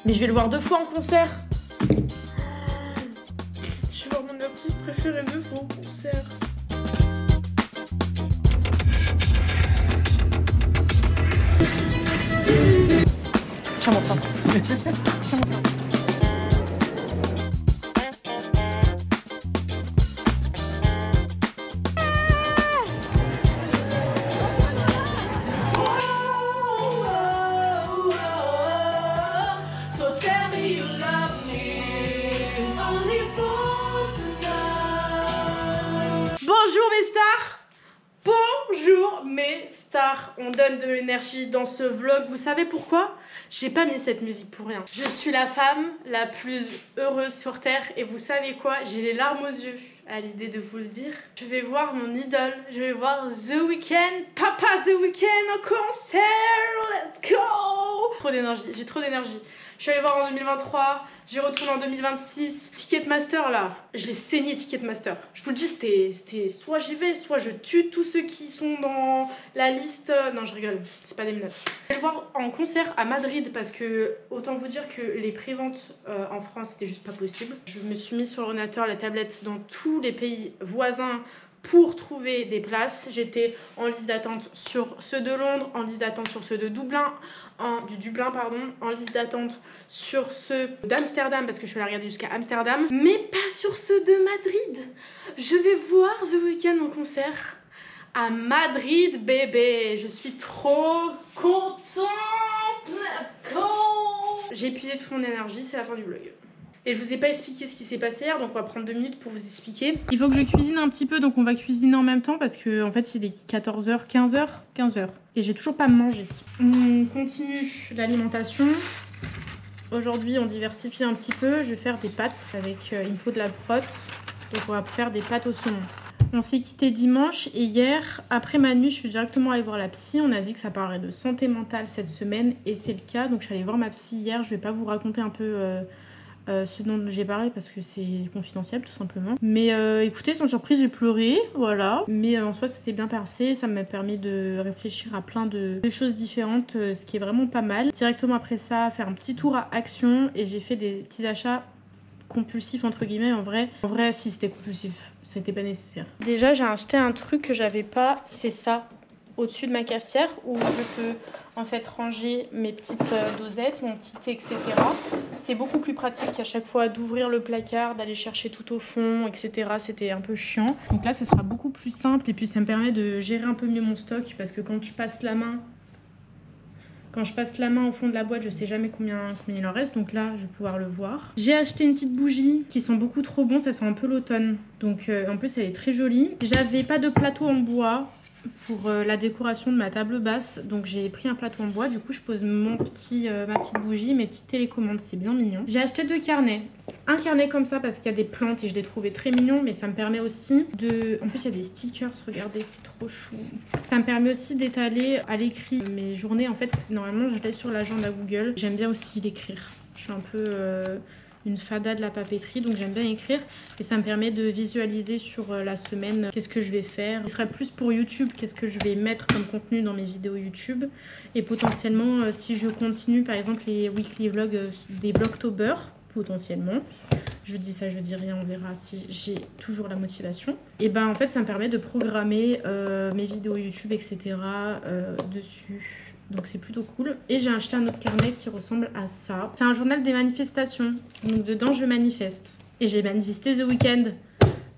Mais je vais le voir 2 fois en concert. Je vais voir mon artiste préféré 2 fois en concert. Tiens mon sang. Tiens mon sang. Bonjour mes stars! Bonjour mes stars! On donne de l'énergie dans ce vlog. Vous savez pourquoi? J'ai pas mis cette musique pour rien. Je suis la femme la plus heureuse sur terre et vous savez quoi? J'ai les larmes aux yeux à l'idée de vous le dire. Je vais voir mon idole. Je vais voir The Weeknd. Papa The Weeknd en concert! Let's go! Trop d'énergie. J'ai trop d'énergie. Je suis allée voir en 2023, j'ai retourné en 2026. Ticketmaster là, je l'ai saigné Ticketmaster. Je vous le dis, c'était soit j'y vais, soit je tue tous ceux qui sont dans la liste. Non, je rigole, c'est pas des menottes. Je vais le voir en concert à Madrid parce que autant vous dire que les préventes en France c'était juste pas possible. Je me suis mis sur l'ordinateur, la tablette dans tous les pays voisins pour trouver des places. J'étais en liste d'attente sur ceux de Londres, en liste d'attente sur ceux de Dublin, en liste d'attente sur ceux d'Amsterdam parce que je suis allée regarder jusqu'à Amsterdam, mais pas sur ceux de Madrid. Je vais voir The Weeknd en concert à Madrid, bébé. Je suis trop contente. Let's go. J'ai épuisé toute mon énergie, c'est la fin du vlog. Et je vous ai pas expliqué ce qui s'est passé hier, donc on va prendre 2 minutes pour vous expliquer. Il faut que je cuisine un petit peu, donc on va cuisiner en même temps parce que en fait il est 14h, 15h. Et j'ai toujours pas mangé. On continue l'alimentation. Aujourd'hui on diversifie un petit peu. Je vais faire des pâtes avec, il me faut de la prot. Donc on va faire des pâtes au saumon. On s'est quitté dimanche et hier, après ma nuit, je suis directement allée voir la psy. On a dit que ça parlerait de santé mentale cette semaine et c'est le cas. Donc je suis allée voir ma psy hier. Je vais pas vous raconter un peu... ce dont j'ai parlé parce que c'est confidentiel tout simplement. Mais écoutez, sans surprise, j'ai pleuré, voilà. Mais en soi, ça s'est bien passé. Ça m'a permis de réfléchir à plein de choses différentes, ce qui est vraiment pas mal. Directement après ça, faire un petit tour à Action et j'ai fait des petits achats compulsifs entre guillemets. En vrai si c'était compulsif, c'était pas nécessaire. Déjà, j'ai acheté un truc que j'avais pas, c'est ça, au-dessus de ma cafetière où je peux en fait ranger mes petites dosettes, mon petit thé, etc. C'est beaucoup plus pratique à chaque fois d'ouvrir le placard, d'aller chercher tout au fond, etc. C'était un peu chiant. Donc là, ça sera beaucoup plus simple et puis ça me permet de gérer un peu mieux mon stock parce que quand je passe la main au fond de la boîte, je sais jamais combien il en reste. Donc là, je vais pouvoir le voir. J'ai acheté une petite bougie qui sent beaucoup trop bon. Ça sent un peu l'automne. Donc en plus, elle est très jolie. J'avais pas de plateau en bois pour la décoration de ma table basse, donc j'ai pris un plateau en bois. Du coup je pose ma petite bougie, mes petites télécommandes, c'est bien mignon. J'ai acheté 2 carnets, un carnet comme ça parce qu'il y a des plantes et je l'ai trouvé très mignon, mais ça me permet aussi de... En plus il y a des stickers, regardez, c'est trop chou. Ça me permet aussi d'étaler à l'écrit mes journées. En fait normalement je laisse sur l'agenda Google, j'aime bien aussi l'écrire. Je suis un peu... une fada de la papeterie, donc j'aime bien écrire et ça me permet de visualiser sur la semaine qu'est-ce que je vais faire. Ce serait plus pour YouTube, qu'est-ce que je vais mettre comme contenu dans mes vidéos YouTube et potentiellement si je continue par exemple les weekly vlogs des Vlogtober, potentiellement. Je dis ça, je dis rien, on verra si j'ai toujours la motivation. Et ben en fait ça me permet de programmer mes vidéos YouTube, etc. Dessus. Donc c'est plutôt cool. Et j'ai acheté un autre carnet qui ressemble à ça. C'est un journal des manifestations. Donc dedans je manifeste. Et j'ai manifesté The Weeknd.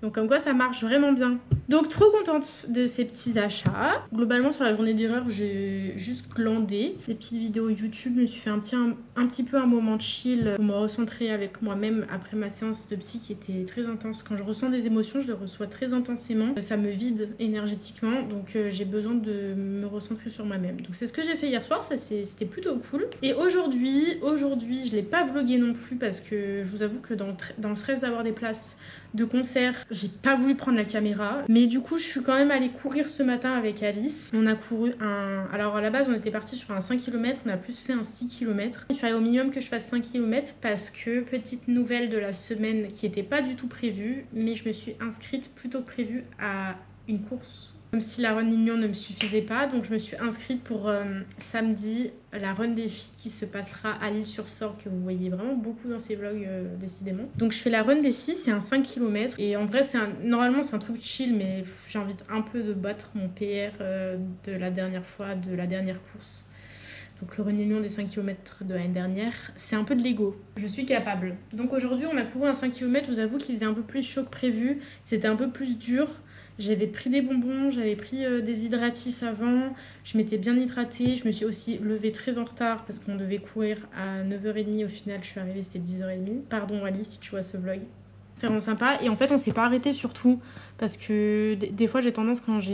Donc comme quoi ça marche vraiment bien. Donc trop contente de ces petits achats. Globalement sur la journée d'erreur j'ai juste glandé des petites vidéos YouTube. Je me suis fait un petit peu un moment de chill pour me recentrer avec moi-même après ma séance de psy qui était très intense. Quand je ressens des émotions, je les reçois très intensément. Ça me vide énergétiquement, donc j'ai besoin de me recentrer sur moi-même. Donc c'est ce que j'ai fait hier soir, ça c'était plutôt cool. Et aujourd'hui je l'ai pas vlogué non plus parce que je vous avoue que dans le stress d'avoir des places de concert, j'ai pas voulu prendre la caméra. Mais du coup je suis quand même allée courir ce matin avec Alice. On a couru alors à la base on était parti sur un 5 km, on a plus fait un 6 km. Il fallait au minimum que je fasse 5 km parce que petite nouvelle de la semaine qui était pas du tout prévue, mais je me suis inscrite plutôt que prévu à une course Comme si la run Lignon ne me suffisait pas, donc je me suis inscrite pour samedi, la run des filles qui se passera à l'Île-sur-Sorgue, que vous voyez vraiment beaucoup dans ces vlogs décidément. Donc je fais la run des filles, c'est un 5 km et en vrai normalement c'est un truc chill, mais j'ai envie un peu de battre mon PR de la dernière fois, de la dernière course. Donc le Run des 5 km de l'année dernière, c'est un peu de l'ego. Je suis capable. Donc aujourd'hui on a couru un 5 km, je vous avoue qu'il faisait un peu plus chaud que prévu. C'était un peu plus dur. J'avais pris des bonbons, j'avais pris des hydratis avant. Je m'étais bien hydratée. Je me suis aussi levée très en retard parce qu'on devait courir à 9h30. Au final je suis arrivée, c'était 10h30. Pardon Alice si tu vois ce vlog. C'est vraiment sympa. Et en fait on s'est pas arrêté surtout parce que des fois j'ai tendance quand je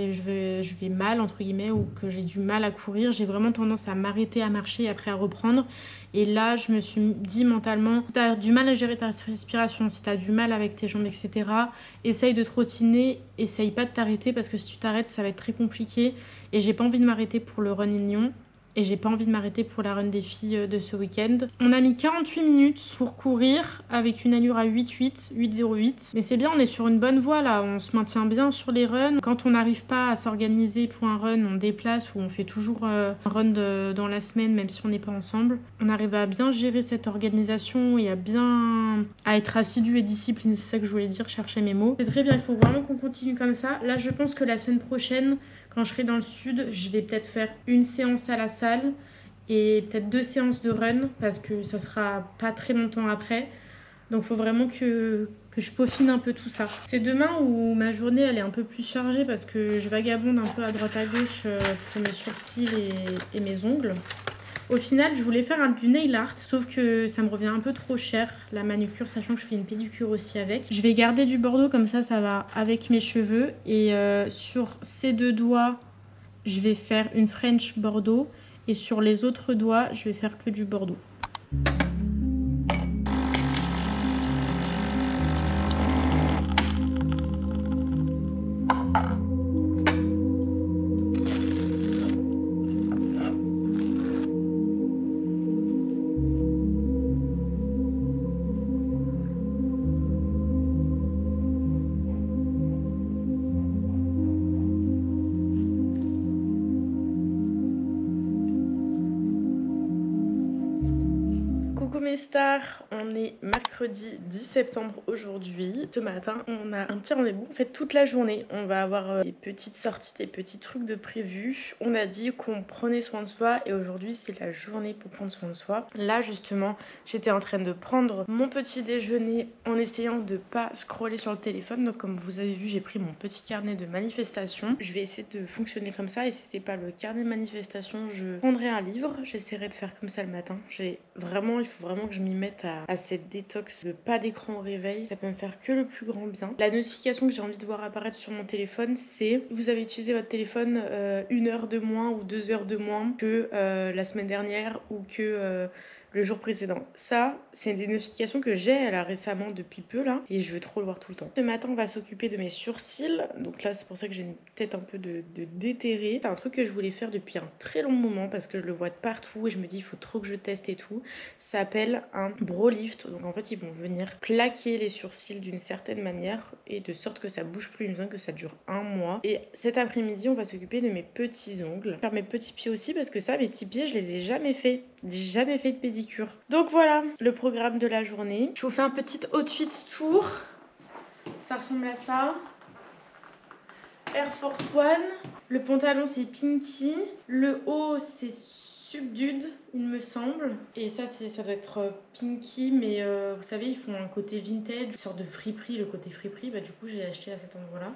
vais mal entre guillemets ou que j'ai du mal à courir, j'ai vraiment tendance à m'arrêter à marcher et après à reprendre. Et là je me suis dit mentalement, si t'as du mal à gérer ta respiration, si t'as du mal avec tes jambes etc, essaye de trottiner, essaye pas de t'arrêter parce que si tu t'arrêtes ça va être très compliqué. Et j'ai pas envie de m'arrêter pour le Run Lignon. Et j'ai pas envie de m'arrêter pour la run des filles de ce week-end. On a mis 48 minutes pour courir avec une allure à 8,08. Mais c'est bien, on est sur une bonne voie là. On se maintient bien sur les runs. Quand on n'arrive pas à s'organiser pour un run, on déplace ou on fait toujours un run dans la semaine même si on n'est pas ensemble. On arrive à bien gérer cette organisation et à être assidu et discipliné. C'est ça que je voulais dire, chercher mes mots. C'est très bien, il faut vraiment qu'on continue comme ça. Là je pense que la semaine prochaine, quand je serai dans le sud, je vais peut-être faire une séance à la salle et peut-être 2 séances de run parce que ça sera pas très longtemps après. Donc il faut vraiment que je peaufine un peu tout ça. C'est demain où ma journée elle est un peu plus chargée parce que je vagabonde un peu à droite à gauche pour mes sourcils et mes ongles. Au final, je voulais faire du nail art, sauf que ça me revient un peu trop cher, la manucure, sachant que je fais une pédicure aussi avec. Je vais garder du bordeaux, comme ça va avec mes cheveux. Et sur ces 2 doigts, je vais faire une French bordeaux. Et sur les autres doigts, je vais faire que du bordeaux. Mes stars, on est mercredi 10 septembre aujourd'hui. Ce matin, on a un petit rendez-vous. En fait, toute la journée, on va avoir des petites sorties, des petits trucs de prévus. On a dit qu'on prenait soin de soi et aujourd'hui, c'est la journée pour prendre soin de soi. Là, justement, j'étais en train de prendre mon petit déjeuner en essayant de pas scroller sur le téléphone. Donc, comme vous avez vu, j'ai pris mon petit carnet de manifestation. Je vais essayer de fonctionner comme ça et si c'est pas le carnet de manifestation, je prendrai un livre. J'essaierai de faire comme ça le matin. Il faut vraiment que je m'y mette à cette détox de pas d'écran au réveil. Ça peut me faire que le plus grand bien. La notification que j'ai envie de voir apparaître sur mon téléphone, c'est vous avez utilisé votre téléphone 1 heure de moins ou 2 heures de moins que la semaine dernière ou que le jour précédent. Ça, c'est des notifications que j'ai là récemment depuis peu là et je veux trop le voir tout le temps. Ce matin, on va s'occuper de mes sourcils. Donc là, c'est pour ça que j'ai une tête un peu de déterrée. C'est un truc que je voulais faire depuis un très long moment parce que je le vois de partout et je me dis il faut trop que je teste et tout. Ça s'appelle un brow lift. Donc en fait, ils vont venir plaquer les sourcils d'une certaine manière et de sorte que ça bouge plus. Il me semble que ça dure 1 mois. Et cet après-midi, on va s'occuper de mes petits ongles. Faire mes petits pieds aussi parce que ça, mes petits pieds, je les ai jamais fait. J'ai jamais fait de pédicure. Donc voilà le programme de la journée. Je vous fais un petit outfit tour. Ça ressemble à ça. Air Force One. Le pantalon c'est Pinky. Le haut c'est Subdued il me semble. Et ça doit être Pinky mais vous savez ils font un côté vintage, une sorte de friperie. Le côté friperie bah du coup j'ai acheté à cet endroit là.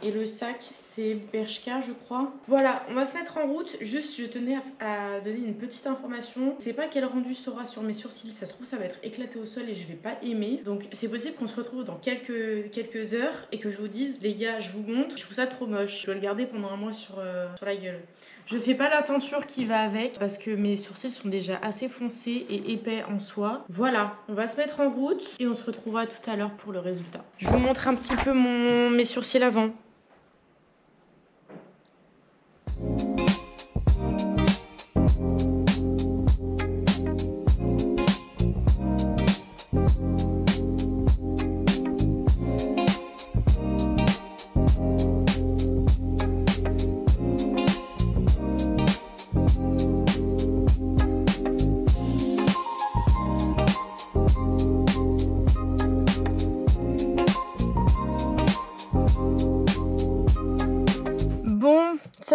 Et le sac c'est Bershka je crois. Voilà, on va se mettre en route. Juste je tenais à donner une petite information. Je sais pas quel rendu sera sur mes sourcils. Ça se trouve ça va être éclaté au sol et je vais pas aimer. Donc c'est possible qu'on se retrouve dans quelques heures et que je vous dise les gars je vous montre. Je trouve ça trop moche. Je dois le garder pendant 1 mois sur la gueule. Je fais pas la teinture qui va avec parce que mes sourcils sont déjà assez foncés et épais en soi. Voilà, on va se mettre en route et on se retrouvera tout à l'heure pour le résultat. Je vous montre un petit peu mes sourcils avant.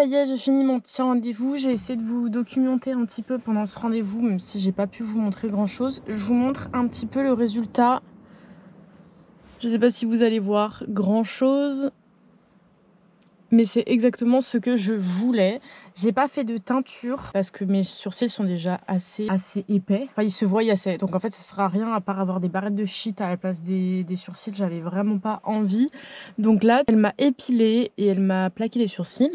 y est, j'ai fini mon petit rendez-vous. J'ai essayé de vous documenter un petit peu pendant ce rendez-vous, même si j'ai pas pu vous montrer grand chose. Je vous montre un petit peu le résultat. Je sais pas si vous allez voir grand chose, mais c'est exactement ce que je voulais. J'ai pas fait de teinture parce que mes sourcils sont déjà assez épais. Enfin, ils se voient assez. Donc en fait, ça sert à rien à part avoir des barrettes de shit à la place des sourcils. J'avais vraiment pas envie. Donc là, elle m'a épilé et elle m'a plaqué les sourcils.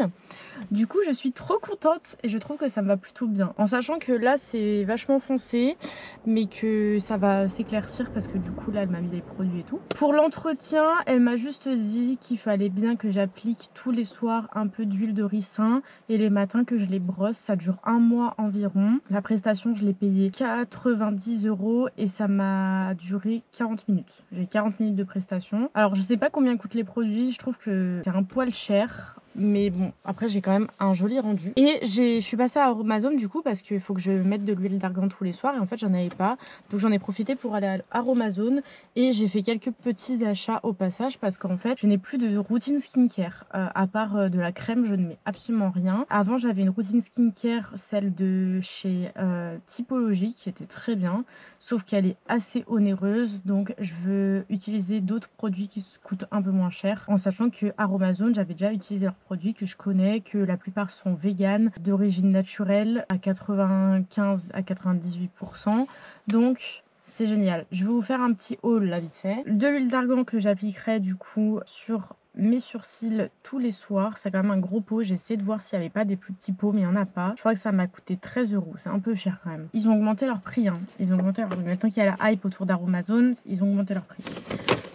Du coup, je suis trop contente et je trouve que ça me va plutôt bien. En sachant que là, c'est vachement foncé, mais que ça va s'éclaircir parce que du coup, là, elle m'a mis des produits et tout. Pour l'entretien, elle m'a juste dit qu'il fallait bien que j'applique tous les soirs un peu d'huile de ricin et les matins que je les brosse. Ça dure un mois environ. La prestation, je l'ai payée 90 € et ça m'a duré 40 minutes. J'ai 40 minutes de prestation. Alors, je sais pas combien coûtent les produits. Je trouve que c'est un poil cher. Mais bon, après j'ai quand même un joli rendu. Et je suis passée à Aromazone du coup parce qu'il faut que je mette de l'huile d'argan tous les soirs. Et en fait j'en avais pas. Donc j'en ai profité pour aller à Aromazone. Et j'ai fait quelques petits achats au passage parce qu'en fait je n'ai plus de routine skincare. À part de la crème, je ne mets absolument rien. Avant j'avais une routine skincare, celle de chez Typologie, qui était très bien. Sauf qu'elle est assez onéreuse. Donc je veux utiliser d'autres produits qui coûtent un peu moins cher. En sachant que Aromazone, j'avais déjà utilisé leurs produits que je connais, que la plupart sont véganes, d'origine naturelle à 95 à 98%. Donc c'est génial. Je vais vous faire un petit haul là vite fait. De l'huile d'argan que j'appliquerai du coup sur mes sourcils tous les soirs. C'est quand même un gros pot. J'ai essayé de voir s'il n'y avait pas des plus petits pots, mais il n'y en a pas. Je crois que ça m'a coûté 13 €. C'est un peu cher quand même. Ils ont augmenté leur prix. Ils ont augmenté leur prix. Maintenant qu'il y a la hype autour d'Aromazone, ils ont augmenté leur prix.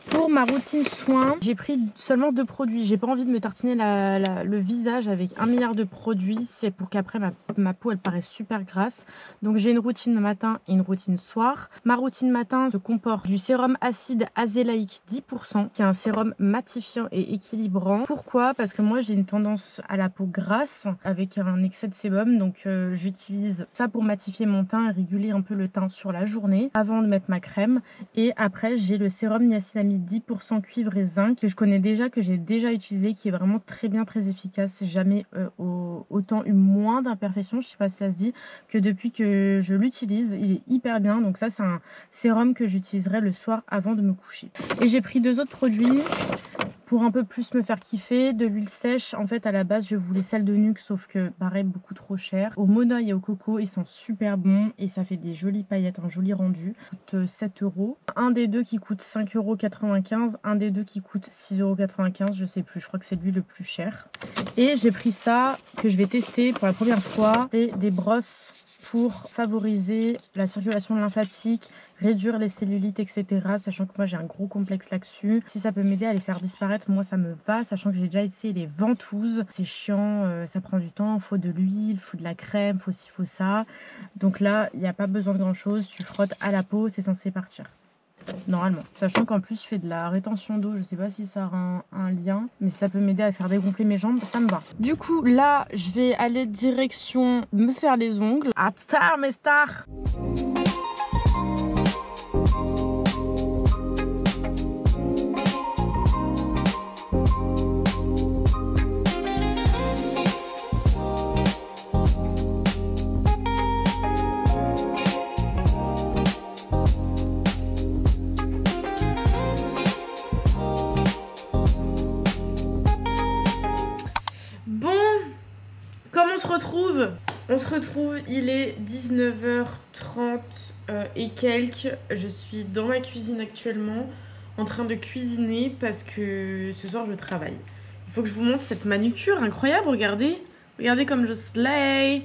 Pour ma routine soins, j'ai pris seulement 2 produits. J'ai pas envie de me tartiner le visage avec 1 milliard de produits. C'est pour qu'après ma peau elle paraisse super grasse. Donc j'ai une routine matin et une routine soir. Ma routine matin se comporte du sérum acide azélaïque 10%, qui est un sérum matifiant et équilibrant. Pourquoi? Parce que moi j'ai une tendance à la peau grasse avec un excès de sébum. Donc j'utilise ça pour matifier mon teint et réguler un peu le teint sur la journée avant de mettre ma crème. Et après j'ai le sérum niacinamide 10% cuivre et zinc que je connais déjà, que j'ai déjà utilisé, qui est vraiment très bien, très efficace. J'ai jamais autant eu moins d'imperfections, je sais pas si ça se dit, que depuis que je l'utilise. Il est hyper bien. Donc ça c'est un sérum que j'utiliserai le soir avant de me coucher. Et j'ai pris 2 autres produits pour un peu plus me faire kiffer. De l'huile sèche, en fait à la base je voulais celle de nuque, sauf que pareil beaucoup trop cher. Au monoeil et au coco, ils sont super bons et ça fait des jolies paillettes, un joli rendu. Ça coûte 7 €. Un des deux qui coûte 5,95 €, un des deux qui coûte 6,95 €, je sais plus, je crois que c'est lui le plus cher. Et j'ai pris ça que je vais tester pour la première fois. C'est des brosses pour favoriser la circulation lymphatique, réduire les cellulites, etc. Sachant que moi j'ai un gros complexe là-dessus. Si ça peut m'aider à les faire disparaître, moi ça me va. Sachant que j'ai déjà essayé les ventouses. C'est chiant, ça prend du temps, faut de l'huile, faut de la crème, faut ci, faut ça. Donc là, il n'y a pas besoin de grand chose. Tu frottes à la peau, c'est censé partir. Normalement. Sachant qu'en plus je fais de la rétention d'eau, je sais pas si ça a un lien, mais si ça peut m'aider à faire dégonfler mes jambes, ça me va. Du coup là je vais aller direction me faire les ongles. À tard mes stars. On se retrouve, il est 19h30 et quelques. Je suis dans ma cuisine actuellement en train de cuisiner parce que ce soir je travaille. Il faut que je vous montre cette manucure incroyable, regardez. Regardez comme je slay.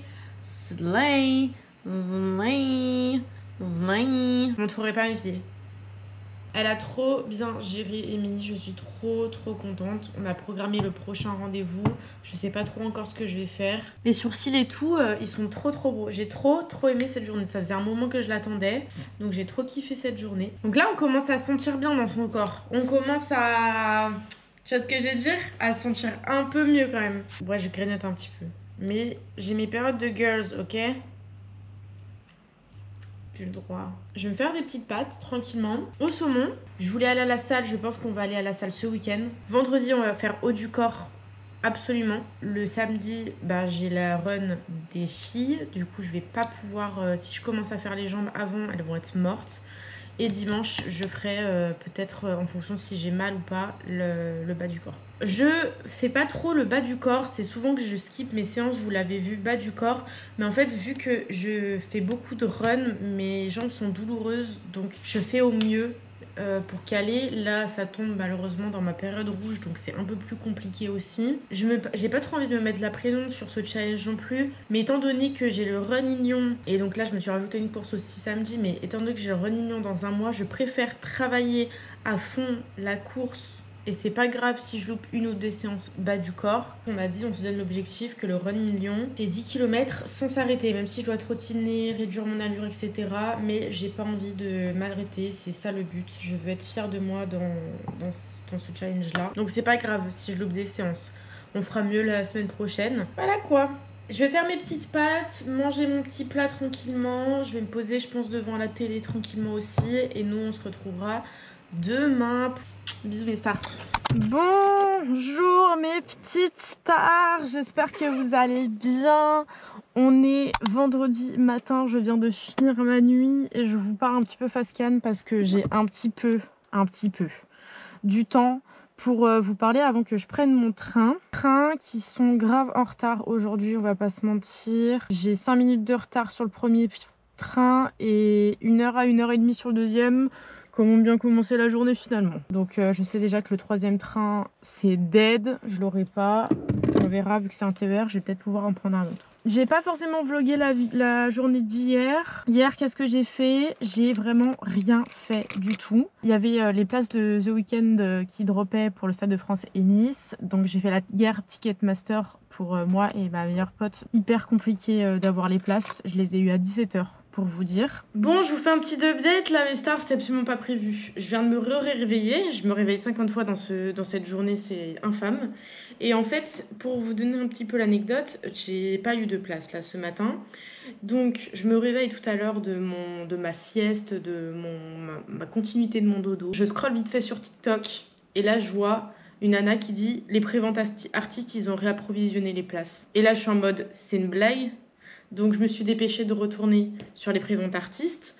Slay. Slay. Slay. Je montrerai pas mes pieds. Elle a trop bien géré Émilie, je suis trop contente. On a programmé le prochain rendez-vous. Je sais pas trop encore ce que je vais faire. Les sourcils et tout, ils sont trop beaux. J'ai trop aimé cette journée. Ça faisait un moment que je l'attendais. Donc j'ai trop kiffé cette journée. Donc là on commence à se sentir bien dans son corps. On commence à... Tu vois ce que je veux dire? À se sentir un peu mieux quand même. Ouais, je grignote un petit peu. Mais j'ai mes périodes de girls, ok? J'ai le droit. Je vais me faire des petites pâtes tranquillement. Au saumon. Je voulais aller à la salle. Je pense qu'on va aller à la salle ce week-end. Vendredi, on va faire haut du corps absolument. Le samedi, bah, j'ai la run des filles. Du coup, je vais pas pouvoir... si je commence à faire les jambes avant, elles vont être mortes. Et dimanche, je ferai peut-être en fonction si j'ai mal ou pas le bas du corps. Je fais pas trop le bas du corps, c'est souvent que je skip mes séances, vous l'avez vu, bas du corps. Mais en fait, vu que je fais beaucoup de run, mes jambes sont douloureuses, donc je fais au mieux pour caler. Là, ça tombe malheureusement dans ma période rouge, donc c'est un peu plus compliqué aussi. J'ai pas trop envie de me mettre la pression sur ce challenge non plus, mais étant donné que j'ai le Runignon, et donc là je me suis rajouté une course aussi samedi, mais étant donné que j'ai le Runignon dans un mois, je préfère travailler à fond la course. Et c'est pas grave si je loupe une ou deux séances bas du corps. On m'a dit, on se donne l'objectif que le Running Lyon, c'est 10 km sans s'arrêter, même si je dois trottiner, réduire mon allure, etc. Mais j'ai pas envie de m'arrêter, c'est ça le but. Je veux être fière de moi dans ce challenge-là. Donc c'est pas grave si je loupe des séances. On fera mieux la semaine prochaine. Voilà quoi. Je vais faire mes petites pâtes, manger mon petit plat tranquillement. Je vais me poser, je pense, devant la télé tranquillement aussi. Et nous, on se retrouvera demain. Bisous mes stars. Bonjour mes petites stars, j'espère que vous allez bien. On est vendredi matin, je viens de finir ma nuit et je vous parle un petit peu face cam parce que j'ai un petit peu du temps pour vous parler avant que je prenne mon train. Trains qui sont grave en retard aujourd'hui, on va pas se mentir. J'ai 5 minutes de retard sur le premier train et 1 heure à 1h30 sur le deuxième. Comment bien commencer la journée finalement. Donc je sais déjà que le troisième train c'est dead, je l'aurai pas. On verra, vu que c'est un TER, je vais peut-être pouvoir en prendre un autre. J'ai pas forcément vlogué la journée d'hier. Hier, qu'est-ce que j'ai fait? J'ai vraiment rien fait du tout. Il y avait les places de The Weeknd qui droppaient pour le Stade de France et Nice. Donc j'ai fait la guerre Ticketmaster pour moi et ma meilleure pote. Hyper compliqué d'avoir les places. Je les ai eues à 17h. Pour vous dire. Bon, je vous fais un petit update. Là, mes stars, c'était absolument pas prévu. Je viens de me réveiller. Je me réveille 50 fois dans cette journée, c'est infâme. Et en fait, pour vous donner un petit peu l'anecdote, j'ai pas eu de place là ce matin. Donc, je me réveille tout à l'heure de ma sieste, ma continuité de mon dodo. Je scrolle vite fait sur TikTok. Et là, je vois une nana qui dit les préventes artistes, ils ont réapprovisionné les places. Et là, je suis en mode c'est une blague. Donc je me suis dépêchée de retourner sur les préventes artistes.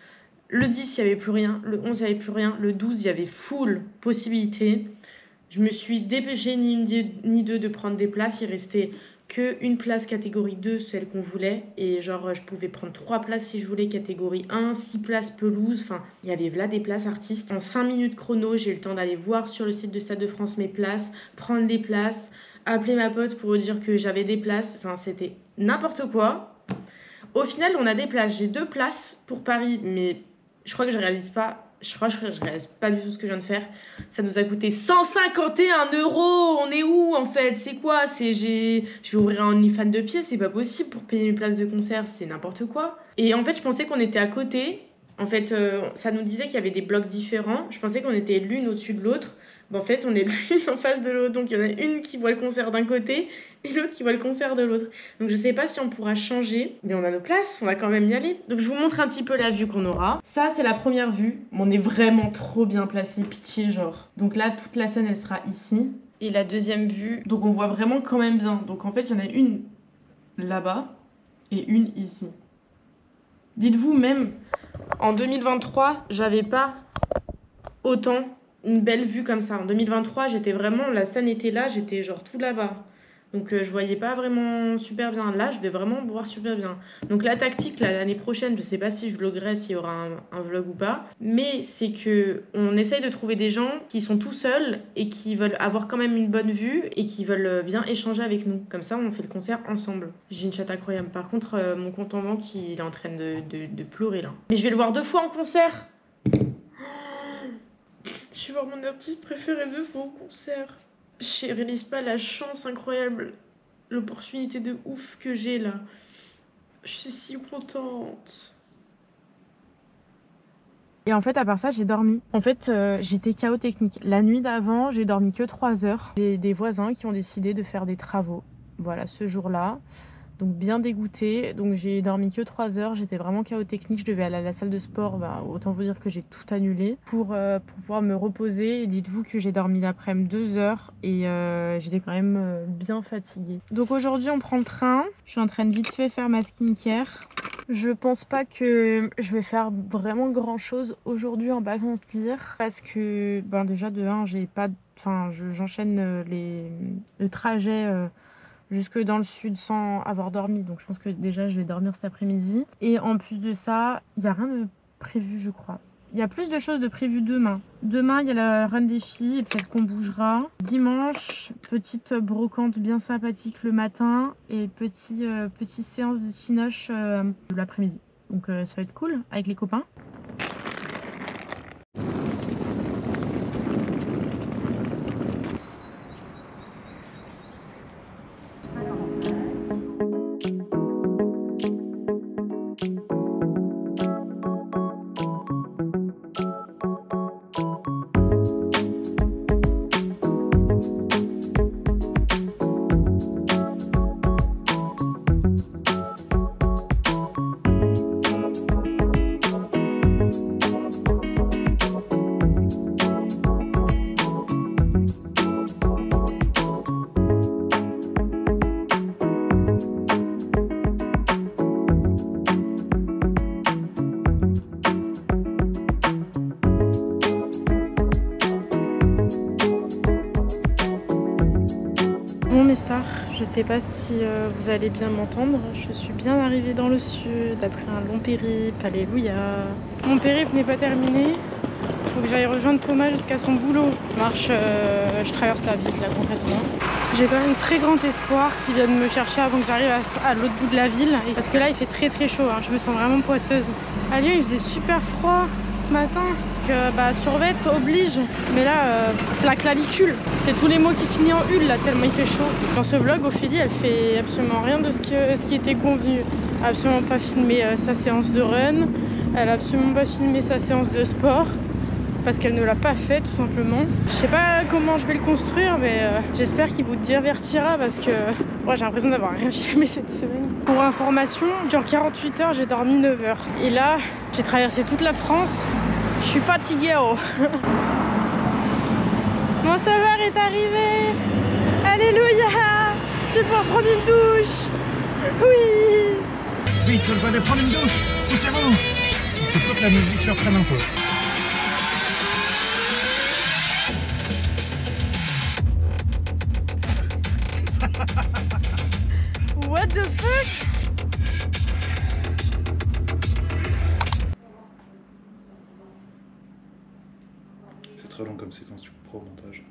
Le 10, il n'y avait plus rien. Le 11, il n'y avait plus rien. Le 12, il y avait full possibilité. Je me suis dépêchée ni une ni deux de prendre des places. Il restait qu'une place catégorie 2, celle qu'on voulait. Et genre, je pouvais prendre 3 places si je voulais, catégorie 1, 6 places pelouse. Enfin, il y avait là des places artistes. En 5 minutes chrono, j'ai eu le temps d'aller voir sur le site de Stade de France mes places, prendre des places, appeler ma pote pour lui dire que j'avais des places. Enfin, c'était n'importe quoi. Au final, on a des places. J'ai 2 places pour Paris, mais je crois que je réalise pas. Je réalise pas du tout ce que je viens de faire. Ça nous a coûté 151 €. On est où en fait? C'est quoi? Je vais ouvrir un OnlyFans de pied. C'est pas possible pour payer une place de concert. C'est n'importe quoi. Et en fait, je pensais qu'on était à côté. En fait, ça nous disait qu'il y avait des blocs différents. Je pensais qu'on était l'une au-dessus de l'autre. Mais en fait, on est l'une en face de l'autre. Donc, il y en a une qui voit le concert d'un côté et l'autre qui voit le concert de l'autre. Donc, je sais pas si on pourra changer. Mais on a nos places, on va quand même y aller. Donc, je vous montre un petit peu la vue qu'on aura. Ça, c'est la première vue. On est vraiment trop bien placé, pitié, genre. Donc là, toute la scène, elle sera ici. Et la deuxième vue, donc on voit vraiment quand même bien. Donc, en fait, il y en a une là-bas et une ici. Dites-vous, même en 2023, j'avais pas autant une belle vue comme ça. En 2023, j'étais vraiment, la scène était là, j'étais genre tout là-bas. Donc je voyais pas vraiment super bien. Là, je vais vraiment voir super bien. Donc la tactique, là, l'année prochaine, je sais pas si je vloguerai, s'il y aura un vlog ou pas. Mais c'est que on essaye de trouver des gens qui sont tout seuls et qui veulent avoir quand même une bonne vue et qui veulent bien échanger avec nous. Comme ça, on fait le concert ensemble. J'ai une chatte incroyable. Par contre, mon compte en banque, il est en train de pleurer là. Mais je vais le voir 2 fois en concert. Je vais voir mon artiste préféré 2 fois au concert. Je réalise pas la chance incroyable, l'opportunité de ouf que j'ai là. Je suis si contente. Et en fait, à part ça, j'ai dormi. En fait, j'étais KO technique. La nuit d'avant, j'ai dormi que 3 heures. J'ai des voisins qui ont décidé de faire des travaux. Voilà, ce jour-là. donc bien dégoûtée. Donc j'ai dormi que 3 heures, j'étais vraiment KO technique, je devais aller à la salle de sport, bah, autant vous dire que j'ai tout annulé pour pouvoir me reposer. Et dites-vous que j'ai dormi l'après-midi 2 heures et j'étais quand même bien fatiguée. Donc aujourd'hui on prend le train, je suis en train de vite fait faire ma skincare. Je pense pas que je vais faire vraiment grand chose aujourd'hui en mentir parce que ben déjà de 1 j'ai pas, enfin j'enchaîne le trajet jusque dans le sud sans avoir dormi, donc je pense que déjà je vais dormir cet après-midi. Et en plus de ça, il n'y a rien de prévu je crois. Il y a plus de choses de prévues demain. Demain, il y a la run des filles et peut-être qu'on bougera. Dimanche, petite brocante bien sympathique le matin et petite séance de cinoche l'après-midi. Donc ça va être cool avec les copains. Bon mes stars, je sais pas si vous allez bien m'entendre, je suis bien arrivée dans le sud après un long périple, alléluia. Mon périple n'est pas terminé, faut que j'aille rejoindre Thomas jusqu'à son boulot. Je traverse la ville là concrètement. J'ai quand même très grand espoir qu'il vienne me chercher avant que j'arrive à l'autre bout de la ville. Parce que là il fait très chaud, hein. Je me sens vraiment poisseuse. À Lyon il faisait super froid ce matin. Survêt oblige, mais là c'est la clavicule, c'est tous les mots qui finissent en hul là tellement il fait chaud. Dans ce vlog Ophélie elle fait absolument rien de ce qui était convenu, absolument pas filmé sa séance de run, elle a absolument pas filmé sa séance de sport parce qu'elle ne l'a pas fait tout simplement. Je sais pas comment je vais le construire mais j'espère qu'il vous divertira parce que moi j'ai l'impression d'avoir rien filmé cette semaine. Pour information, sur 48 heures j'ai dormi 9 heures et là j'ai traversé toute la France. Je suis fatiguée oh. Mon sauveur est arrivé. Alléluia. Je vais pouvoir prendre une douche. Oui. Vite, on va aller prendre une douche. Poussez-vous. Il se peut que la musique surprenne un peu. What the fuck? Très long comme séquence, tu couperas au montage.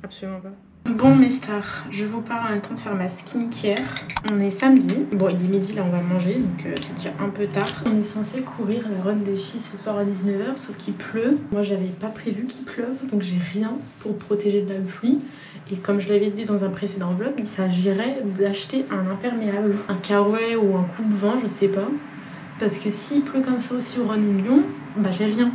Absolument pas. Bon mes stars, je vous parle en même temps de faire ma skincare. On est samedi, bon il est midi là on va manger donc c'est déjà un peu tard. On est censé courir la run des filles ce soir à 19 h sauf qu'il pleut. Moi j'avais pas prévu qu'il pleuve donc j'ai rien pour protéger de la pluie. Et comme je l'avais dit dans un précédent vlog, il s'agirait d'acheter un imperméable, un kawaii ou un coupe-vent, je sais pas. Parce que s'il pleut comme ça aussi au Running Lyon, bah j'ai rien.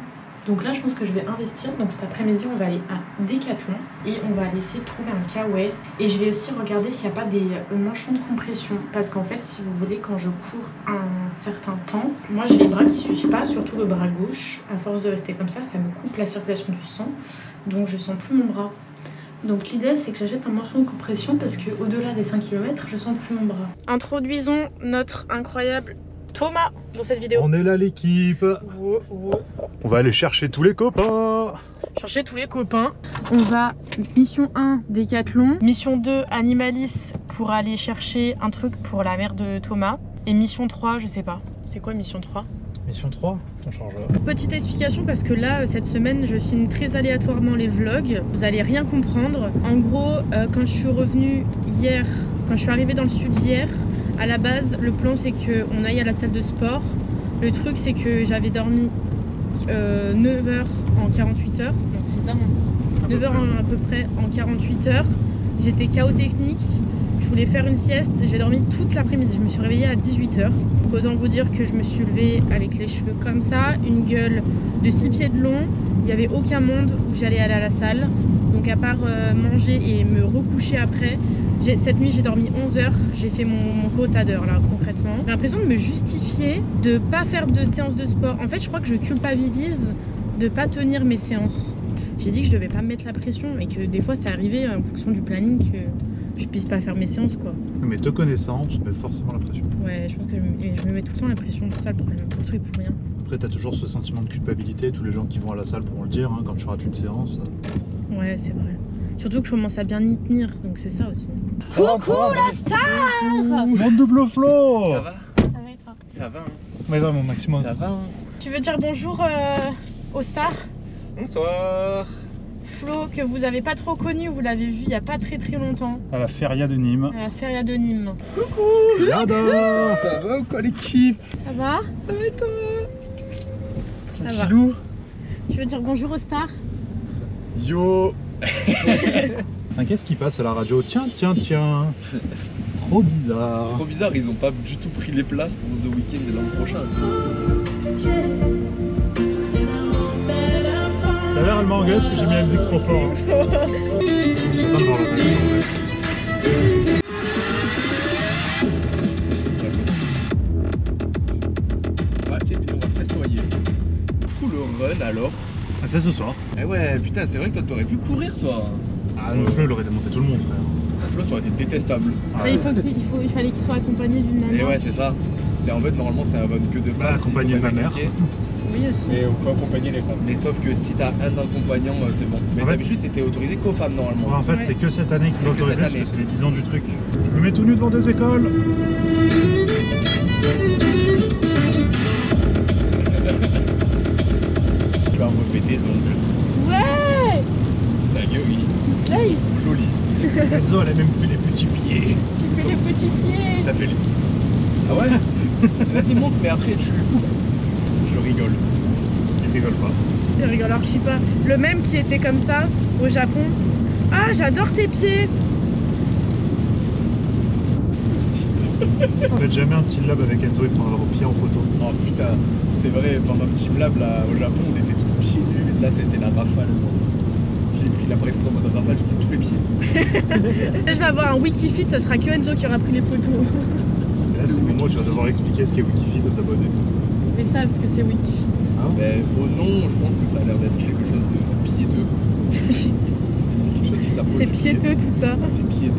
Donc là je pense que je vais investir, donc cet après-midi on va aller à Decathlon et on va aller essayer de trouver un kawaii. Et je vais aussi regarder s'il n'y a pas des manchons de compression, parce qu'en fait si vous voulez quand je cours un certain temps, moi j'ai les bras qui suivent pas, surtout le bras gauche. À force de rester comme ça me coupe la circulation du sang, donc je sens plus mon bras. Donc l'idéal c'est que j'achète un manchon de compression parce que au-delà des 5 km je sens plus mon bras. Introduisons notre incroyable Thomas dans cette vidéo. On est là l'équipe. On va aller chercher tous les copains. Chercher tous les copains. On va mission 1 Decathlon, mission 2 Animalis pour aller chercher un truc pour la mère de Thomas et mission 3 je sais pas. C'est quoi mission 3? Mission 3, ton chargeur. Petite explication parce que là cette semaine je filme très aléatoirement les vlogs, vous allez rien comprendre. En gros quand je suis revenue hier, quand je suis arrivée dans le sud hier, à la base le plan c'est qu'on aille à la salle de sport. Le truc c'est que j'avais dormi 9 heures en 48 heures, non c'est ça hein, 9 heures à peu près en 48 heures. J'étais KO technique, je voulais faire une sieste, j'ai dormi toute l'après-midi, je me suis réveillée à 18 h. Autant vous dire que je me suis levée avec les cheveux comme ça, une gueule de 6 pieds de long, il n'y avait aucun monde où j'allais aller à la salle. Donc à part manger et me recoucher après, Cette nuit j'ai dormi 11 heures, j'ai fait mon quota d'heures là concrètement. J'ai l'impression de me justifier de pas faire de séance de sport. En fait je crois que je culpabilise de pas tenir mes séances. J'ai dit que je devais pas me mettre la pression et que des fois c'est arrivé en fonction du planning que je puisse pas faire mes séances quoi. Mais te connaissant, tu te mets forcément la pression. Ouais, je pense que je me mets tout le temps la pression, c'est ça le problème, pour tout et pour rien. Après, t'as toujours ce sentiment de culpabilité, tous les gens qui vont à la salle pourront le dire, hein, quand tu rates une séance. Ouais, c'est vrai. Surtout que je commence à bien y tenir, donc c'est ça aussi. Coucou la star! Mon double flow! Ça va? Ça va et toi? Ça va, hein. Mais là, mon maximum. Ça va, hein. Tu veux dire bonjour aux stars? Bonsoir. Flo, que vous avez pas trop connu, vous l'avez vu il y a pas très longtemps, À la feria de Nîmes. à la feria de Nîmes. J'adore! Ça va ou quoi l'équipe? Ça va? Ça va et toi? Ça va. Tranquillou. Tu veux dire bonjour aux stars? Yo. Qu'est-ce qui passe à la radio? Tiens, tiens, tiens. Trop bizarre. Trop bizarre, ils ont pas du tout pris les places pour The Weeknd de l'an prochain. T'as l'air, elle m'engueule parce que j'ai mis la musique trop fort. Hein. J'attends de voir la radio en fait. On va fêter, on va festoyer. Du coup, le run alors. Ah, c'est ce soir. Eh ouais, putain, c'est vrai que toi t'aurais pu courir toi. Ah, le Flo, il aurait démonté tout le monde, frère. Flo, ça aurait été détestable. Ah, Mais il fallait qu'il soit accompagné d'une nana. Et ouais, c'est ça. C'était en fait, normalement, c'est un run que de femmes. accompagné de ma mère. Oui aussi. Et on peut accompagner les femmes. Mais sauf que si t'as un accompagnant, c'est bon. Mais En fait- d'habitude, c'était autorisé qu'aux femmes normalement. Ouais, en fait, Ouais. c'est que cette année qu'ils C'est ont que autorisé cette parce que année. c'est les 10 ans du truc. Je me mets tout nu devant des écoles. Tu vas refaire des ongles. Ouais! Ta gueule, oui. Là, il Joli. Enzo, elle a même fait les petits pieds. fait les petits pieds. T'as fait les... Ah ouais? Vas-y, monte, mais après tu... Je rigole. Il rigole pas. Je rigole, alors je sais pas. Le même qui était comme ça au Japon. Ah, j'adore tes pieds. Faites jamais un syllabe avec Enzo, il prendra vos pieds en photo. Oh putain, c'est vrai, pendant le team lab là, au Japon, on était tous pieds nus. Là, c'était la rafale. J'ai pris la pression en mode rafale, j'ai pris tous les pieds. Je vais avoir un Wikifit, ça sera que Enzo qui aura pris les photos. Et là, c'est le moment où tu vas devoir expliquer ce qu'est Wikifit aux abonnés. Mais ça, parce que c'est Wikifit. Mais au nom, je pense que ça a l'air d'être quelque chose de piéteux. C'est quelque chose qui s'approche. C'est du piéteux tout ça. pied. C'est piéteux.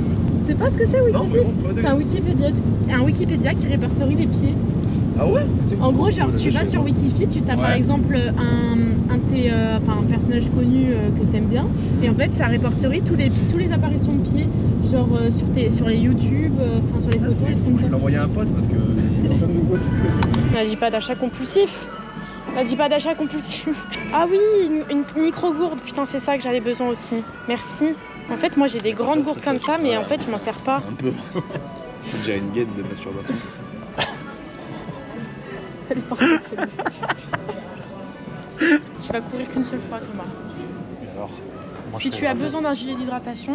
C'est pas ce que c'est Non, Wikifit? vraiment, pas de... C'est un Wikipédia qui répertorie les pieds. Ah ouais? En gros, genre, tu vas sur Wikifit, tu tapes par Ouais. exemple un personnage connu que t'aimes bien, et en fait, ça répertorie tous les apparitions de pieds, genre sur les YouTube, sur les photos, C'est les fou, trucs je vais comme ça. l'envoyer à un pote parce que... Vas-y, pas d'achat compulsif. Vas-y, pas d'achat compulsif. Ah oui, une micro-gourde. Putain, c'est ça que j'avais besoin aussi. Merci. En fait, moi, j'ai des grandes gourdes comme ça, mais en fait, je m'en sers pas. Un peu. Je dirais une gaine de masturbation. Elle est parfaite, celle-là. Tu vas courir qu'une seule fois, Thomas. Et alors moi, Si je tu fais as vraiment- besoin d'un gilet d'hydratation,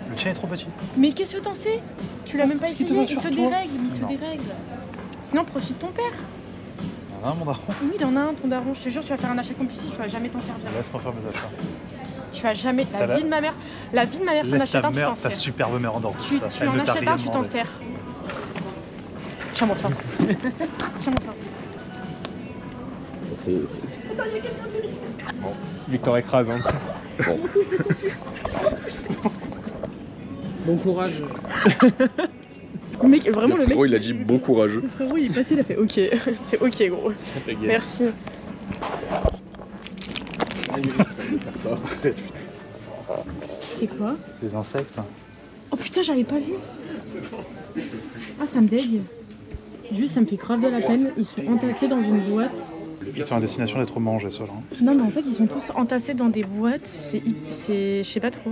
Le tien est trop petit. mais qu'est-ce que t'en sais? Tu l'as même pas Parce qu'il essayé, te il va se sur toi. dérègle, mais il se Non. dérègle. Sinon, profite de ton père. Il y en a un, mon daron. Oui, il en a un, ton daron. Je te jure, tu vas faire un achat compulsif, tu vas jamais t'en servir. Laisse-moi faire mes achats. Tu vas jamais. T'as La vie de ma mère, t'en Laisse achètes ta un, tu mère, t'en ta sers. superbe mère endormie. Tu ça. en Elle ne t'a achètes rien un, tu t'en demandé. sers. Tiens-moi ça. Tiens-moi ça. Ça, c'est... Victoire écrasante. Bon courage. Le mec, vraiment, le mec. il a dit bon courage. Le frérot, il est passé, il a fait ok. C'est ok, gros. Merci. faire ça. C'est quoi? C'est les insectes. Oh putain, j'avais pas vu. Ah, ça me dégue. Juste, ça me fait grave de la peine. Ils sont entassés dans une boîte. Ils sont à destination d'être mangés, ceux-là. Non, mais en fait, ils sont tous entassés dans des boîtes. C'est. Je sais pas trop.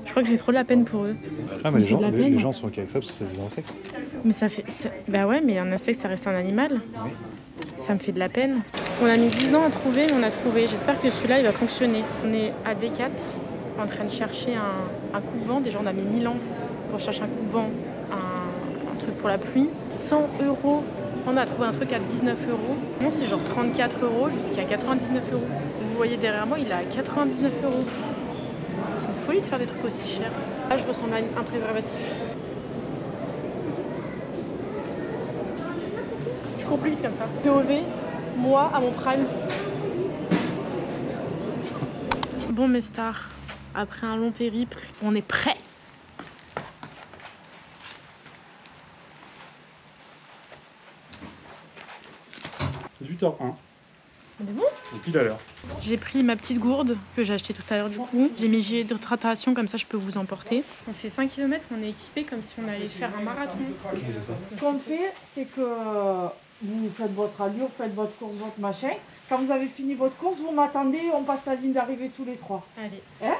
Je crois que j'ai trop de la peine pour eux. Ah, mais les gens- les gens sont ok avec ça parce que c'est des insectes. Mais ça fait. Bah ouais, mais un insecte, ça reste un animal. Oui. Ça me fait de la peine. On a mis 10 ans à trouver, mais on a trouvé. J'espère que celui-là, il va fonctionner. On est à Decat, en train de chercher un coupe-vent. Déjà, on a mis 1000 ans pour chercher un coupe-vent, un truc pour la pluie. 100 €. On a trouvé un truc à 19 €. Bon, c'est genre 34 € jusqu'à 99 €. Vous voyez derrière moi, il est à 99 €. C'est une folie de faire des trucs aussi chers. Là, je ressemble à un préservatif. cours plus vite comme ça. POV, moi à mon prime. Bon mes stars, après un long périple, on est prêts. C'est 8h01. On est bon? Et pile à l'heure. J'ai pris ma petite gourde que j'ai achetée tout à l'heure du coup. J'ai mis gilet d'hydratation comme ça je peux vous emporter. On fait 5 km, on est équipé comme si on allait faire un marathon. C'est ça. Ce qu'on fait, c'est que vous faites votre allure, vous faites votre course, votre machin. Quand vous avez fini votre course, vous m'attendez, on passe la ligne d'arrivée tous les trois. Allez. Hein?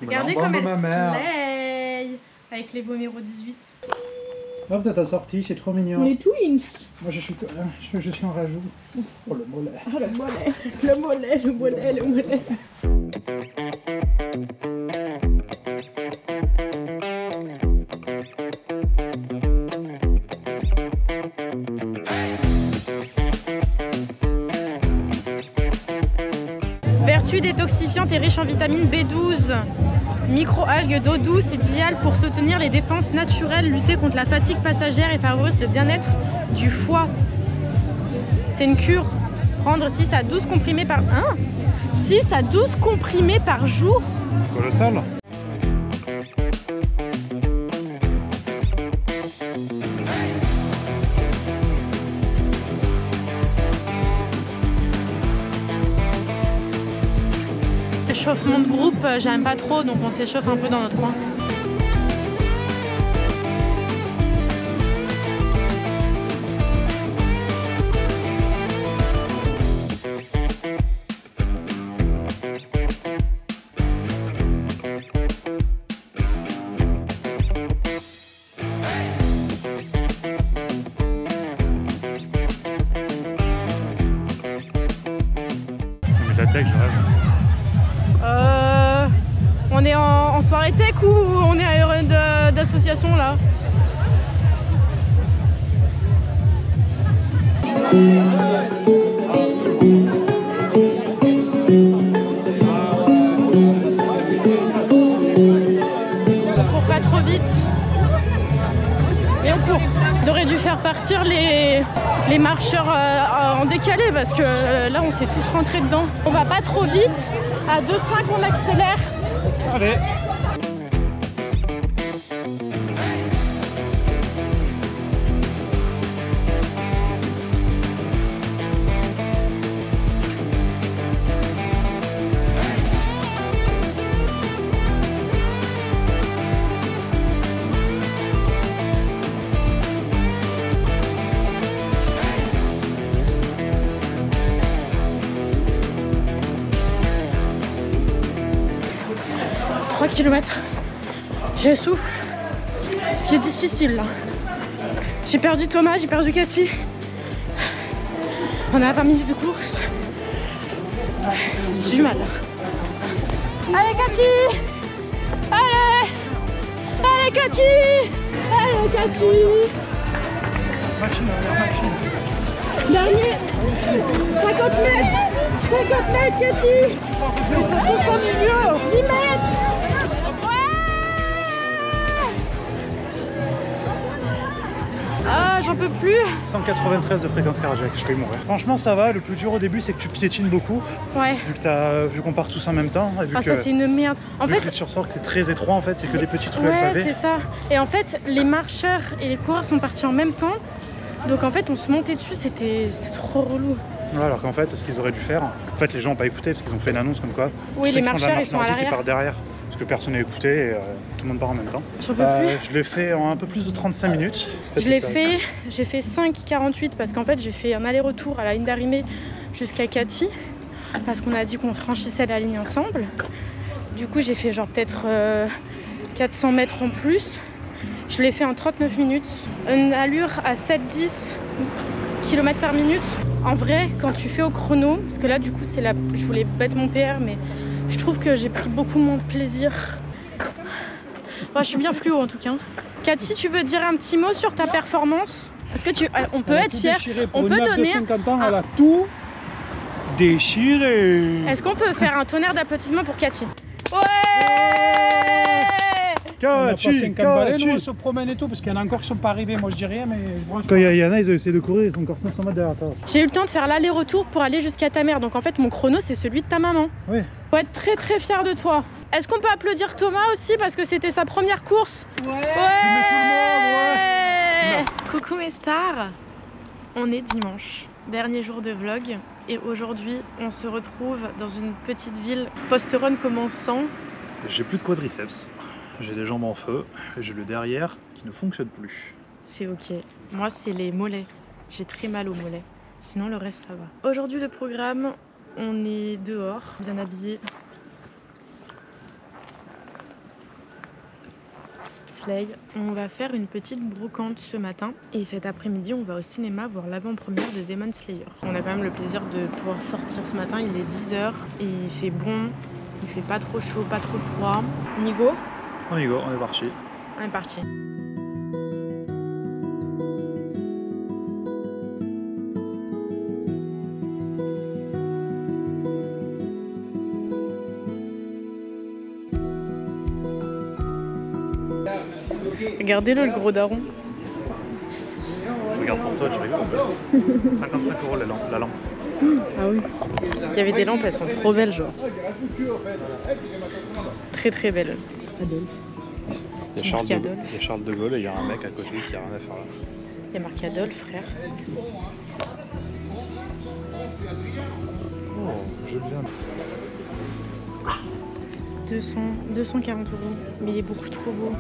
Regardez comme elle slay avec les Vomero 18. Ah, vous êtes assortis, c'est trop mignon. On est twins. Moi je suis en rajout. Oh le mollet. Oh le mollet, le mollet, le mollet, le mollet. Vertu détoxifiante et riche en vitamine B12. Micro-algues d'eau douce est idéal pour soutenir les défenses naturelles, lutter contre la fatigue passagère et favoriser le bien-être du foie. C'est une cure. Prendre 6 à 12 comprimés par 6 à 12 comprimés par jour. C'est colossal. Échauffement de groupe, j'aime pas trop, donc on s'échauffe un peu dans notre coin. Mais la tech, je rêve. On est en soirée tech ou on est à d'association là? On court pas trop vite. Et on court. Ils auraient dû faire partir les marcheurs en décalé parce que là on s'est tous rentrés dedans. On va pas trop vite. À 2,5 on accélère. Allez. Kilomètres. J'ai le souffle qui est difficile là. J'ai perdu Thomas, j'ai perdu Cathy. On est à 20 minutes de course. J'ai du mal. Allez Cathy! Allez! Allez Cathy! Allez Cathy! Machine, Dernier! 50 mètres! 50 mètres Cathy! Tous au milieu! 10 mètres! Ah, j'en peux plus. 193 de fréquence cardiaque, je vais mourir. Franchement, ça va. Le plus dur au début, c'est que tu piétines beaucoup. Ouais. Vu qu'on part tous en même temps. Et vu ah, ça, c'est une merde. En fait, tu ressors que c'est très étroit, en fait, c'est que des petites ruelles ouais, pavées. c'est ça. Et en fait, les marcheurs et les coureurs sont partis en même temps. Donc, en fait, on se montait dessus, c'était trop relou. Ouais, alors qu'en fait, ce qu'ils auraient dû faire, en fait, les gens n'ont pas écouté parce qu'ils ont fait une annonce comme quoi. Oui, les marcheurs, ils sont à l'arrière. Ils partent derrière. Parce que personne n'a écouté et tout le monde part en même temps. J'en peux plus. Je l'ai fait en un peu plus de 35 minutes. J'ai fait 5,48 parce qu'en fait j'ai fait un aller-retour à la ligne d'arrivée jusqu'à Cathy parce qu'on a dit qu'on franchissait la ligne ensemble. Du coup j'ai fait genre peut-être 400 mètres en plus. Je l'ai fait en 39 minutes. Une allure à 7-10 km par minute. En vrai, quand tu fais au chrono, parce que là du coup je voulais battre mon PR mais je trouve que j'ai pris beaucoup moins de plaisir. Bon, je suis bien fluo en tout cas. Cathy, tu veux dire un petit mot sur ta performance? Est-ce que on peut être fier? On peut donner 50 ans, elle a tout déchiré. Est-ce qu'on peut faire un tonnerre d'applaudissements pour Cathy? Ouais! Kachi, pas 50 balais, Kachi. nous on se promène et tout, parce qu'il y en a encore qui sont pas arrivés, moi je dis rien, mais je branche Quand il y en a, ils ont essayé de courir, ils sont encore 500 mètres derrière toi. J'ai eu le temps de faire l'aller-retour pour aller jusqu'à ta mère. Donc en fait, mon chrono, c'est celui de ta maman. Oui. Faut être très très fier de toi. Est-ce qu'on peut applaudir Thomas aussi parce que c'était sa première course? Ouais. Coucou mes stars. On est dimanche, dernier jour de vlog. Et aujourd'hui, on se retrouve dans une petite ville. Post-run commençant. J'ai plus de quadriceps, j'ai des jambes en feu, et j'ai le derrière qui ne fonctionne plus. C'est ok. Moi, c'est les mollets. J'ai très mal aux mollets. Sinon, le reste, ça va. Aujourd'hui, le programme, on est dehors, bien habillés. Slay. On va faire une petite brocante ce matin. Et cet après-midi, on va au cinéma voir l'avant-première de Demon Slayer. On a quand même le plaisir de pouvoir sortir ce matin. Il est 10h et il fait bon. Il fait pas trop chaud, pas trop froid. Nigo? On y go, on est parti. On est parti. Regardez-le, le gros daron. Regarde pour toi, tu rigoles. 55 € la lampe. Ah oui. Il y avait des lampes, elles sont trop belles, genre. Très très belles. Adolphe. Il y a Charles de Gaulle et il y a un mec à côté qui a rien à faire là. Il y a marqué Adolphe, frère. Oh, je viens. 240 €. Mais il est beaucoup trop beau.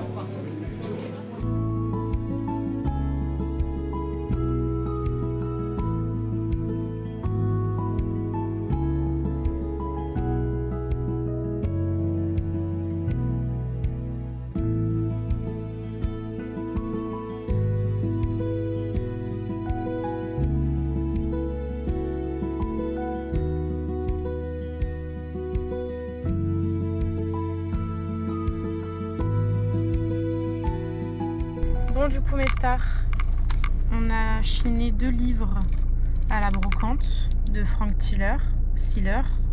Bon, du coup mes stars, on a chiné 2 livres à la brocante de Frank Tiller, je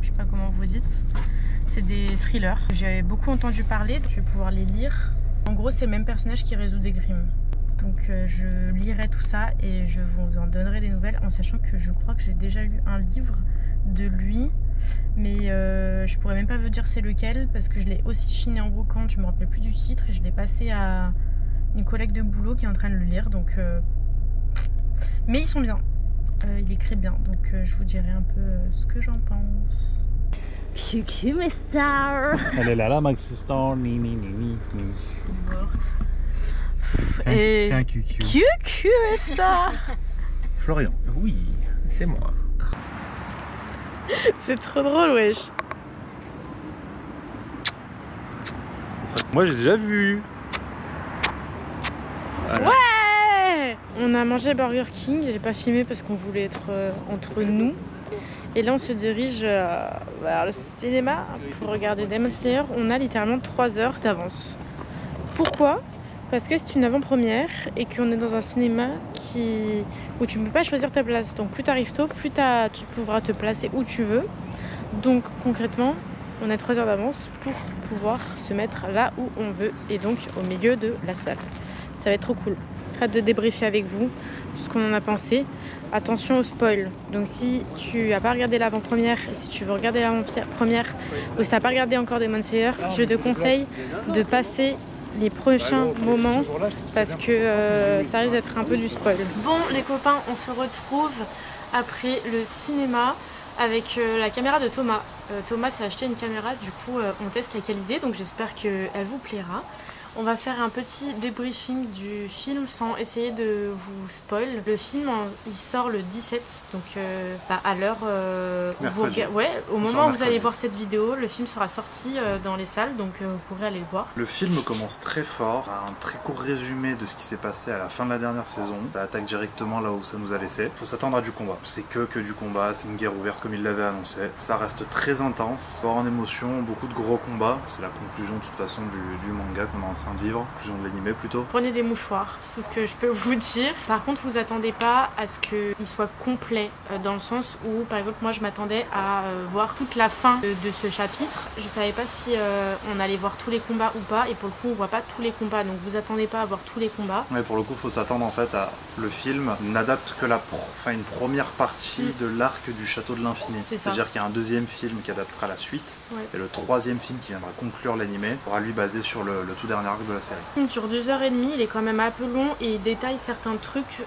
sais pas comment vous dites. C'est des thrillers. J'ai beaucoup entendu parler, je vais pouvoir les lire. En gros, c'est le même personnage qui résout des crimes. Donc je lirai tout ça et je vous en donnerai des nouvelles en sachant que je crois que j'ai déjà lu un livre de lui. Mais je pourrais même pas vous dire c'est lequel parce que je l'ai aussi chiné en brocante, je me rappelle plus du titre et je l'ai passé à une collègue de boulot qui est en train de le lire, donc mais ils sont bien, il écrit bien, donc je vous dirai un peu ce que j'en pense. Coucou mes stars. Elle est là, Maxi Star. Morte. Et Tiens, cucu. coucou mes stars. Florian. Oui, c'est moi. C'est trop drôle, wesh. Moi j'ai déjà vu. Voilà. Ouais. On a mangé Burger King, j'ai pas filmé parce qu'on voulait être entre nous. Et là on se dirige vers le cinéma pour regarder Demon Slayer. On a littéralement 3 heures d'avance. Pourquoi? Parce que c'est une avant-première et qu'on est dans un cinéma où tu ne peux pas choisir ta place. Donc plus tu arrives tôt, plus tu pourras te placer où tu veux. Donc concrètement, on a 3 heures d'avance pour pouvoir se mettre là où on veut et donc au milieu de la salle. Ça va être trop cool. Hâte de débriefer avec vous ce qu'on en a pensé. Attention au spoil. Donc si tu n'as pas regardé l'avant-première et si tu veux regarder l'avant-première ou si tu n'as pas regardé encore Demon Slayer, je te conseille de passer les prochains moments parce que ça risque d'être un peu du spoil. Bon les copains, on se retrouve après le cinéma avec la caméra de Thomas. Thomas s'est acheté une caméra, du coup on teste la qualité, donc j'espère qu'elle vous plaira. On va faire un petit débriefing du film sans essayer de vous spoil. Le film, il sort le 17, donc à l'heure au moment où vous allez voir cette vidéo, le film sera sorti dans les salles, donc vous pourrez aller le voir. Le film commence très fort, un très court résumé de ce qui s'est passé à la fin de la dernière saison. Ça attaque directement là où ça nous a laissé. Faut s'attendre à du combat. C'est que du combat, c'est une guerre ouverte comme il l'avait annoncé. Ça reste très intense, fort en émotion, beaucoup de gros combats. C'est la conclusion de toute façon du manga qu'on est en train train de vivre, conclusion de l'animé plutôt. Prenez des mouchoirs, c'est tout ce que je peux vous dire. Par contre, vous attendez pas à ce qu'il soit complet, dans le sens où, par exemple, moi je m'attendais à voir toute la fin de ce chapitre. Je savais pas si on allait voir tous les combats ou pas, et pour le coup on voit pas tous les combats, donc vous attendez pas à voir tous les combats. Ouais, pour le coup, faut s'attendre en fait à le film n'adapte que une première partie de l'arc du Château de l'Infini. C'est-à-dire qu'il y a un deuxième film qui adaptera la suite, et le troisième film qui viendra conclure l'animé sera lui basé sur le tout dernier arc de la série. Il dure 2h30, il est quand même un peu long et il détaille certains trucs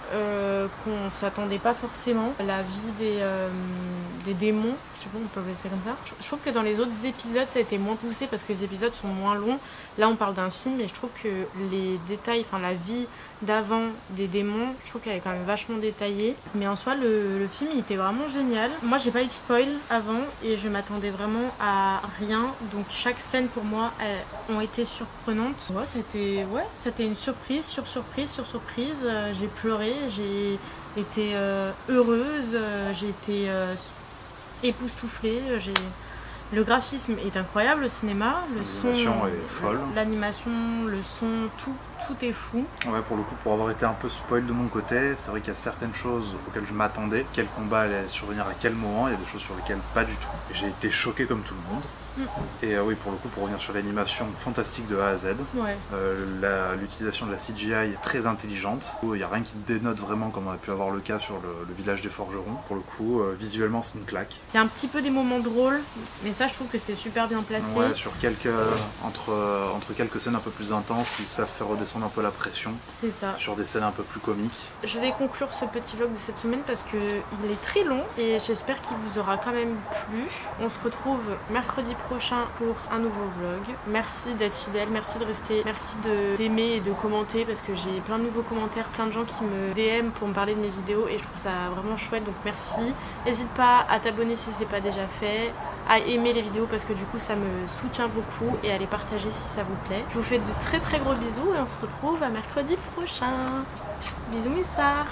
qu'on s'attendait pas forcément. La vie des démons, je sais pas, on peut appeler ça comme ça. Je trouve que dans les autres épisodes ça a été moins poussé parce que les épisodes sont moins longs. Là on parle d'un film et je trouve que les détails, enfin la vie d'avant des démons, je trouve qu'elle est quand même vachement détaillée. Mais en soi le film il était vraiment génial. Moi j'ai pas eu de spoil avant et je m'attendais vraiment à rien. Donc chaque scène pour moi ont été surprenantes. C'était une surprise sur surprise sur surprise. J'ai pleuré, j'ai été heureuse, j'ai été époustouflée. Le graphisme est incroyable au cinéma, L'animation est folle. L'animation, le son, tout est fou. Ouais, pour le coup, pour avoir été un peu spoil de mon côté, c'est vrai qu'il y a certaines choses auxquelles je m'attendais, quel combat allait survenir à quel moment, il y a des choses sur lesquelles pas du tout. Et j'ai été choqué comme tout le monde. Et oui, pour le coup, pour revenir sur l'animation fantastique de A à Z, l'utilisation de la CGI est très intelligente. Il n'y a rien qui dénote vraiment comme on a pu avoir le cas sur le village des forgerons. Pour le coup, visuellement, c'est une claque. Il y a un petit peu des moments drôles, mais ça, je trouve que c'est super bien placé. Ouais, entre quelques scènes un peu plus intenses, ils savent faire redescendre un peu la pression. C'est ça. Sur des scènes un peu plus comiques. Je vais conclure ce petit vlog de cette semaine parce qu'il est très long et j'espère qu'il vous aura quand même plu. On se retrouve mercredi prochain pour un nouveau vlog. Merci d'être fidèle, merci de rester, merci d'aimer et de commenter parce que j'ai plein de nouveaux commentaires, plein de gens qui me DM pour me parler de mes vidéos et je trouve ça vraiment chouette, donc merci. N'hésite pas à t'abonner si c'est pas déjà fait, à aimer les vidéos parce que du coup ça me soutient beaucoup et à les partager si ça vous plaît. Je vous fais de très très gros bisous et on se retrouve à mercredi prochain. Bisous mes stars.